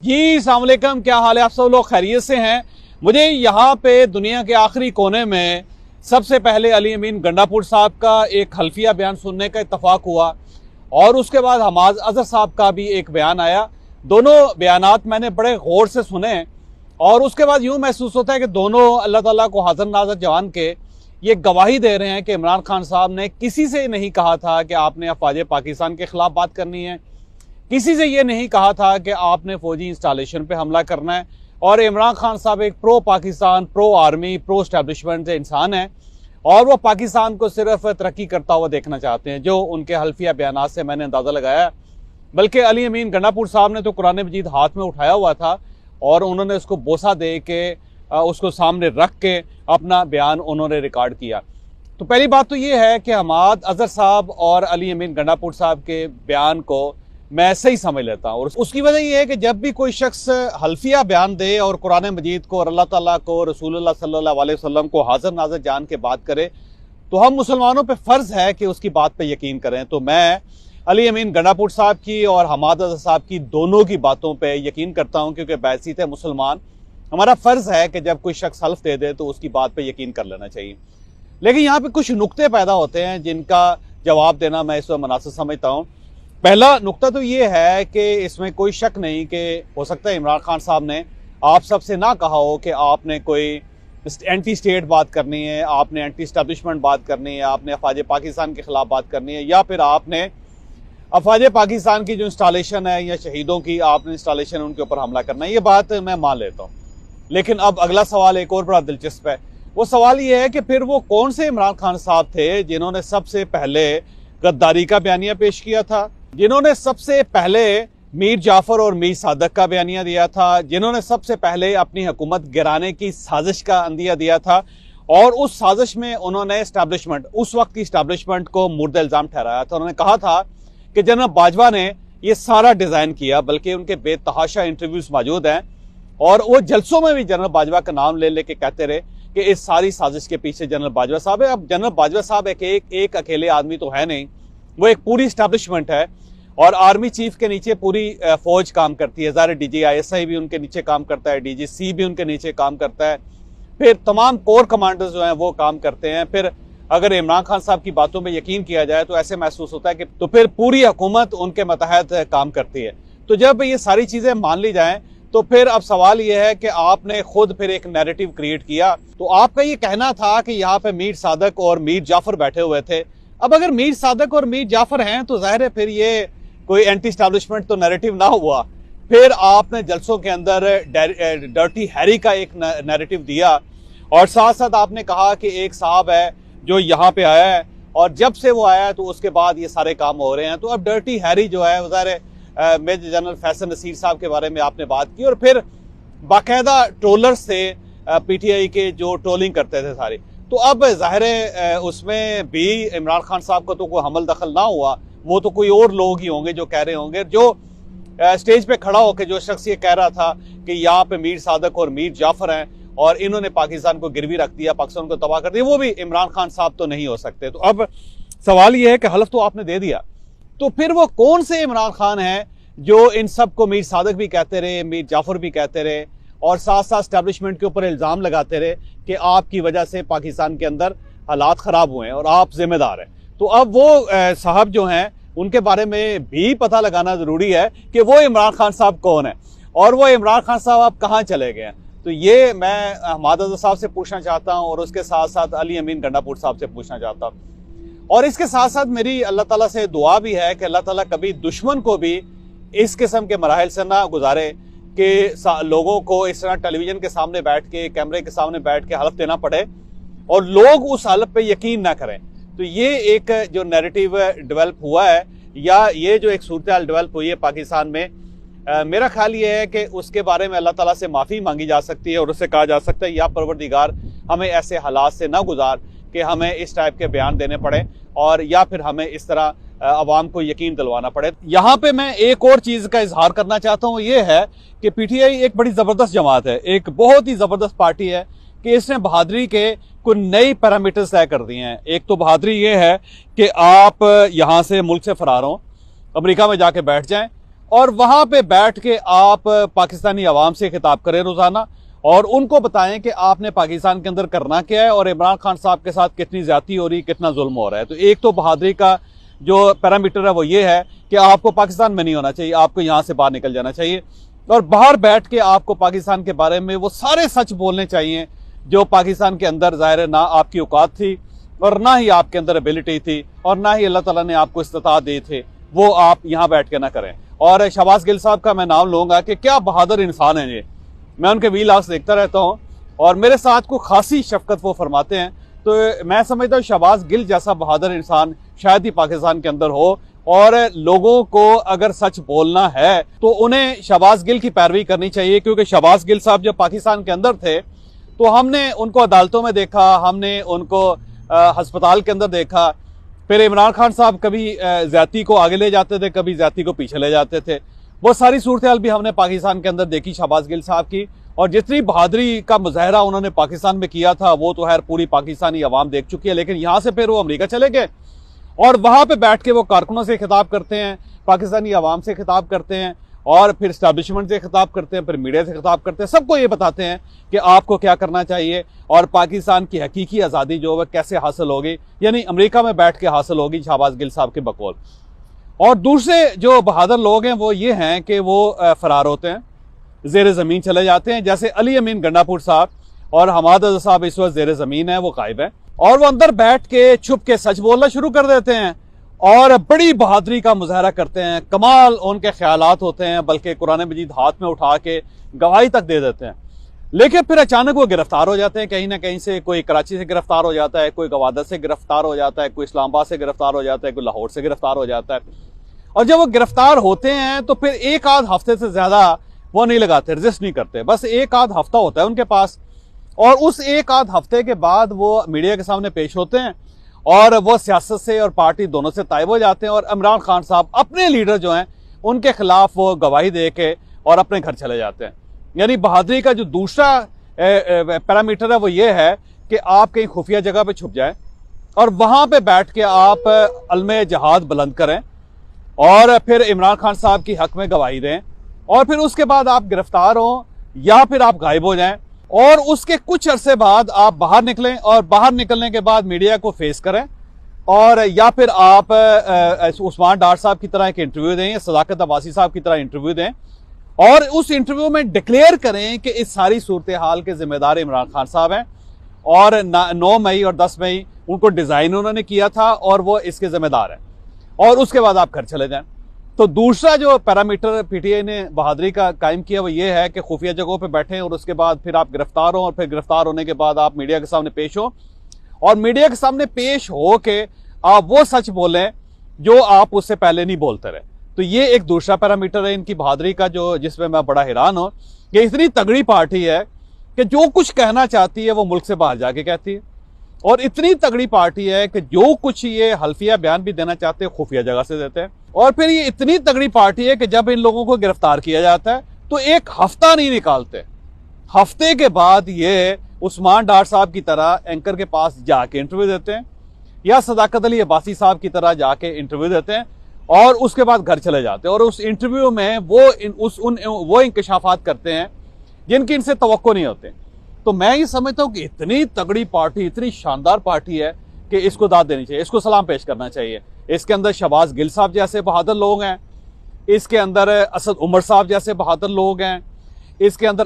जी अस्सलाम वालेकुम, क्या हाल है? आप सब लोग खैरियत से हैं? मुझे यहाँ पे दुनिया के आखिरी कोने में सबसे पहले अली अमीन गंडापुर साहब का एक हल्फिया बयान सुनने का इत्तफाक हुआ और उसके बाद हमाद अजहर साहब का भी एक बयान आया। दोनों बयानात मैंने बड़े गौर से सुने और उसके बाद यूँ महसूस होता है कि दोनों अल्लाह ताला को हाज़िर नाज़िर जवान के ये गवाही दे रहे हैं कि इमरान खान साहब ने किसी से नहीं कहा था कि आपने अफवाज पाकिस्तान के ख़िलाफ़ बात करनी है, किसी से ये नहीं कहा था कि आपने फौजी इंस्टॉलेशन पे हमला करना है। और इमरान खान साहब एक pro Pakistan, pro army, pro establishment इंसान है और वो पाकिस्तान को सिर्फ तरक्की करता हुआ देखना चाहते हैं, जो उनके हल्फिया बयानात से मैंने अंदाज़ा लगाया। बल्कि अली अमीन गंडापुर साहब ने तो कुरान मजीद हाथ में उठाया हुआ था और उन्होंने उसको बोसा दे के उसको सामने रख के अपना बयान उन्होंने रिकॉर्ड किया। तो पहली बात तो ये है कि हमाद अजहर साहब और अली अमीन गंडापुर साहब के बयान को मैं सही समझ लेता हूँ और उसकी वजह यह है कि जब भी कोई शख्स हल्फिया बयान दे और कुरान मजीद को और अल्लाह ताला को, रसूलुल्लाह सल्लल्लाहु अलैहि वसल्लम को हाज़िर नाज़िर जान के बात करे तो हम मुसलमानों पे फ़र्ज़ है कि उसकी बात पे यकीन करें। तो मैं अली अमीन गंडापुर साहब की और हमाद अजहर साहब की दोनों की बातों पे यकीन करता हूँ, क्योंकि बैसीत है मुसलमान, हमारा फ़र्ज़ है कि जब कोई शख्स हल्फ दे दे तो उसकी बात पे यकीन कर लेना चाहिए। लेकिन यहाँ पे कुछ नुक्ते पैदा होते हैं जिनका जवाब देना मैं इस वक्त मुनासिब समझता हूँ। पहला नुक्ता तो ये है कि इसमें कोई शक नहीं कि हो सकता है इमरान खान साहब ने आप सबसे ना कहा हो कि आपने कोई एंटी स्टेट बात करनी है, आपने एंटी स्टैब्लिशमेंट बात करनी है, आपने अफवाज पाकिस्तान के ख़िलाफ़ बात करनी है, या फिर आपने अफवाज पाकिस्तान की जो इंस्टॉलेशन है या शहीदों की आपने इंस्टॉलेशन उनके ऊपर हमला करना है। ये बात मैं मान लेता हूँ। लेकिन अब अगला सवाल एक और बड़ा दिलचस्प है। वो सवाल ये है कि फिर वो कौन से इमरान खान साहब थे जिन्होंने सबसे पहले गद्दारी का बयानिया पेश किया था, जिन्होंने सबसे पहले मीर जाफर और मीर सादक का बयानिया दिया था, जिन्होंने सबसे पहले अपनी हुकूमत गिराने की साजिश का अंदिया दिया था और उस साजिश में उन्होंने एस्टैब्लिशमेंट, उस वक्त की एस्टैब्लिशमेंट को मुर्द इल्ज़ाम ठहराया था। उन्होंने कहा था कि जनरल बाजवा ने ये सारा डिज़ाइन किया, बल्कि उनके बेतहाशा इंटरव्यूज मौजूद हैं और वो जलसों में भी जनरल बाजवा का नाम ले लेके कहते रहे कि इस सारी साजिश के पीछे जनरल बाजवा साहब है। अब जनरल बाजवा साहब एक अकेले आदमी तो है नहीं, वो एक पूरी एस्टैब्लिशमेंट है और आर्मी चीफ के नीचे पूरी फौज काम करती है। ज़ाहिर DGISI भी उनके नीचे काम करता है, DGC भी उनके नीचे काम करता है, फिर तमाम कोर कमांडर्स जो हैं वो काम करते हैं। फिर अगर इमरान खान साहब की बातों में यकीन किया जाए तो ऐसे महसूस होता है कि तो फिर पूरी हुकूमत उनके मतहत काम करती है। तो जब ये सारी चीज़ें मान ली जाएं तो फिर अब सवाल यह है कि आपने खुद फिर एक नैरेटिव क्रिएट किया। तो आपका ये कहना था कि यहाँ पे मीर सादक और मीर जाफर बैठे हुए थे। अब अगर मीर सादक और मीर जाफर हैं तो जाहिर है फिर ये कोई एंटी स्टैब्लिशमेंट तो नैरेटिव ना हुआ। फिर आपने जलसों के अंदर डर्टी हैरी का एक नैरेटिव दिया और साथ साथ आपने कहा कि एक साहब है जो यहाँ पे आया है और जब से वो आया है तो उसके बाद ये सारे काम हो रहे हैं। तो अब डर्टी हैरी जो है ज़ाहिर मेजर जनरल फैसल नसीर साहब के बारे में आपने बात की और फिर बाकायदा ट्रोलर्स से PTI के जो ट्रोलिंग करते थे सारे। तो अब ज़ाहिर है उसमें भी इमरान खान साहब का तो कोई हमल दखल ना हुआ, वो तो कोई और लोग ही होंगे जो कह रहे होंगे। जो स्टेज पे खड़ा होकर जो शख्स ये कह रहा था कि यहाँ पे मीर सादक और मीर जाफर हैं और इन्होंने पाकिस्तान को गिरवी रख दिया, पाकिस्तान को तबाह कर दिया, वो भी इमरान खान साहब तो नहीं हो सकते। तो अब सवाल ये है कि हलफ तो आपने दे दिया, तो फिर वो कौन से इमरान खान हैं जो इन सब को मीर सादक भी कहते रहे, मीर जाफर भी कहते रहे और साथ साथ एस्टैब्लिशमेंट के ऊपर इल्ज़ाम लगाते रहे कि आपकी वजह से पाकिस्तान के अंदर हालात ख़राब हुए हैं और आप जिम्मेदार हैं। तो अब वो साहब जो हैं उनके बारे में भी पता लगाना ज़रूरी है कि वो इमरान खान साहब कौन है और वो इमरान खान साहब आप कहाँ चले गए हैं। तो ये मैं हमाद अजहर साहब से पूछना चाहता हूँ और उसके साथ साथ अली अमीन गंडापुर साहब से पूछना चाहता हूँ। और इसके साथ साथ मेरी अल्लाह ताला से दुआ भी है कि अल्लाह ताला कभी दुश्मन को भी इस किस्म के मराहल से ना गुजारे कि लोगों को इस तरह टेलीविज़न के सामने बैठ के, कैमरे के सामने बैठ के हलफ देना पड़े और लोग उस हलफ पे यकीन ना करें। तो ये एक जो नैरेटिव डेवलप हुआ है या ये जो एक सूरत हाल डेवलप हुई है पाकिस्तान में, मेरा ख्याल ये है कि उसके बारे में अल्लाह ताला से माफ़ी मांगी जा सकती है और उससे कहा जा सकता है या परवरदिगार हमें ऐसे हालात से ना गुजार कि हमें इस टाइप के बयान देने पड़े और या फिर हमें इस तरह अवाम को यकीन दिलवाना पड़े। यहाँ पे मैं एक और चीज़ का इजहार करना चाहता हूँ, ये है कि PTI एक बड़ी ज़बरदस्त जमात है, एक बहुत ही ज़बरदस्त पार्टी है कि इसने बहादुरी के कुछ नई पैरामीटर्स तय कर दिए हैं। एक तो बहादुरी ये है कि आप यहाँ से मुल्क से फरार हों, अमेरिका में जाके बैठ जाएं और वहां पे बैठ के आप पाकिस्तानी अवाम से खिताब करें रोजाना और उनको बताएं कि आपने पाकिस्तान के अंदर करना क्या है और इमरान खान साहब के साथ कितनी ज्यादती हो रही है, कितना जुल्म हो रहा है। तो एक तो बहादुरी का जो पैरामीटर है वो ये है कि आपको पाकिस्तान में नहीं होना चाहिए, आपको यहां से बाहर निकल जाना चाहिए और बाहर बैठ के आपको पाकिस्तान के बारे में वो सारे सच बोलने चाहिए जो पाकिस्तान के अंदर जाहिर है ना आपकी औकात थी और ना ही आपके अंदर एबिलिटी थी और ना ही अल्लाह ताला ने आपको इस्तिताअत दी थे, वो आप यहां बैठ के ना करें। और शहबाज गिल साहब का मैं नाम लूंगा कि क्या बहादुर इंसान है ये, मैं उनके व्लॉग्स देखता रहता हूं और मेरे साथ को खासी शफकत वो फरमाते हैं। तो मैं समझता हूँ शहबाज गिल जैसा बहादुर इंसान शायद ही पाकिस्तान के अंदर हो और लोगों को अगर सच बोलना है तो उन्हें शहबाज गिल की पैरवी करनी चाहिए, क्योंकि शहबाज गिल साहब जब पाकिस्तान के अंदर थे तो हमने उनको अदालतों में देखा, हमने उनको अस्पताल के अंदर देखा। फिर इमरान खान साहब कभी ज्यादती को आगे ले जाते थे, कभी ज्यादती को पीछे ले जाते थे। वो सारी सूरत हाल भी हमने पाकिस्तान के अंदर देखी शहबाज गिल साहब की, और जितनी बहादुरी का मुजाहरा उन्होंने पाकिस्तान में किया था वो तो खैर पूरी पाकिस्तानी अवाम देख चुकी है। लेकिन यहां से फिर वो अमेरिका चले गए और वहां पे बैठ के वो कारकुनों से खिताब करते हैं, पाकिस्तानी अवाम से खिताब करते हैं और फिर एस्टैब्लिशमेंट से खिताब करते हैं, फिर मीडिया से खिताब करते हैं, सबको ये बताते हैं कि आपको क्या करना चाहिए और पाकिस्तान की हकीकी आज़ादी जो है कैसे हासिल होगी, यानी अमेरिका में बैठ के हासिल होगी शहबाज गिल साहब के बकौल। और दूसरे जो बहादुर लोग हैं वो ये हैं कि वो फरार होते हैं, जेर ज़मीन चले जाते हैं, जैसे अली अमीन गंडापुर साहब और हमाद अज़हर साहब इस वक्त जेर ज़मीन है, वो गायब है और वो अंदर बैठ के छुप के सच बोलना शुरू कर देते हैं और बड़ी बहादुरी का मुजाहरा करते हैं, कमाल उनके ख्यालात होते हैं, बल्कि कुरान मजीद हाथ में उठा के गवाही तक दे देते हैं। लेकिन फिर अचानक वो गिरफ्तार हो जाते हैं, कहीं ना कहीं से, कोई कराची से गिरफ्तार हो जाता है, कोई गवादर से गिरफ्तार हो जाता है, कोई इस्लामाबाद से गिरफ्तार हो जाता है, कोई लाहौर से गिरफ्तार हो जाता है। और जब वो गिरफ्तार होते हैं तो फिर एक आध हफ्ते से ज्यादा वो नहीं लगाते, रजिस्ट नहीं करते, बस एक आध हफ्ता होता है उनके पास और उस एक आध हफ्ते के बाद वो मीडिया के सामने पेश होते हैं और वो सियासत से और पार्टी दोनों से तायब हो जाते हैं और इमरान खान साहब अपने लीडर जो हैं उनके खिलाफ वो गवाही दे के और अपने घर चले जाते हैं। यानी बहादुरी का जो दूसरा पैरामीटर है वो ये है कि आप कहीं खुफिया जगह पे छुप जाएं और वहां पे बैठ के आप अलमे जहाद बुलंद करें और फिर इमरान खान साहब की हक में गवाही दें और फिर उसके बाद आप गिरफ्तार हो या फिर आप गायब हो जाएं और उसके कुछ अरसे बाद आप बाहर निकलें और बाहर निकलने के बाद मीडिया को फेस करें और या फिर आप उस्मान डार साहब की तरह एक इंटरव्यू दें या सदाकत अब्बासी साहब की तरह इंटरव्यू दें और उस इंटरव्यू में डिक्लेयर करें कि इस सारी सूरत हाल के जिम्मेदार इमरान खान साहब हैं और 9 मई और 10 मई उनको डिजाइन उन्होंने किया था और वो इसके जिम्मेदार हैं और उसके बाद आप घर चले जाएं। तो दूसरा जो पैरामीटर पीटीआई ने बहादुरी का कायम किया वो ये है कि खुफिया जगहों पे बैठें और उसके बाद फिर आप गिरफ्तार हो और फिर गिरफ्तार होने के बाद आप मीडिया के सामने पेश हो और मीडिया के सामने पेश हो के आप वो सच बोलें जो आप उससे पहले नहीं बोलते रहे। तो ये एक दूसरा पैरामीटर है इनकी बहादुरी का, जो जिसमें मैं बड़ा हैरान हूं कि इतनी तगड़ी पार्टी है कि जो कुछ कहना चाहती है वो मुल्क से बाहर जाके कहती है और इतनी तगड़ी पार्टी है कि जो कुछ ये हल्फिया बयान भी देना चाहते हैं खुफिया जगह से देते हैं और फिर ये इतनी तगड़ी पार्टी है कि जब इन लोगों को गिरफ्तार किया जाता है तो एक हफ्ता नहीं निकालते, हफ्ते के बाद ये उस्मान डार साहब की तरह एंकर के पास जाके इंटरव्यू देते हैं या सदाकत अली अब्बासी साहब की तरह जाके इंटरव्यू देते हैं और उसके बाद घर चले जाते हैं और उस इंटरव्यू में वो इंकशाफात करते हैं जिनकी इनसे तवक्को नहीं होते। तो मैं ये समझता हूं कि इतनी तगड़ी पार्टी, इतनी शानदार पार्टी है कि इसको दाद देनी चाहिए, इसको सलाम पेश करना चाहिए। इसके अंदर शहबाज गिल साहब जैसे बहादुर लोग हैं, इसके अंदर असद उमर साहब जैसे बहादुर लोग हैं, इसके अंदर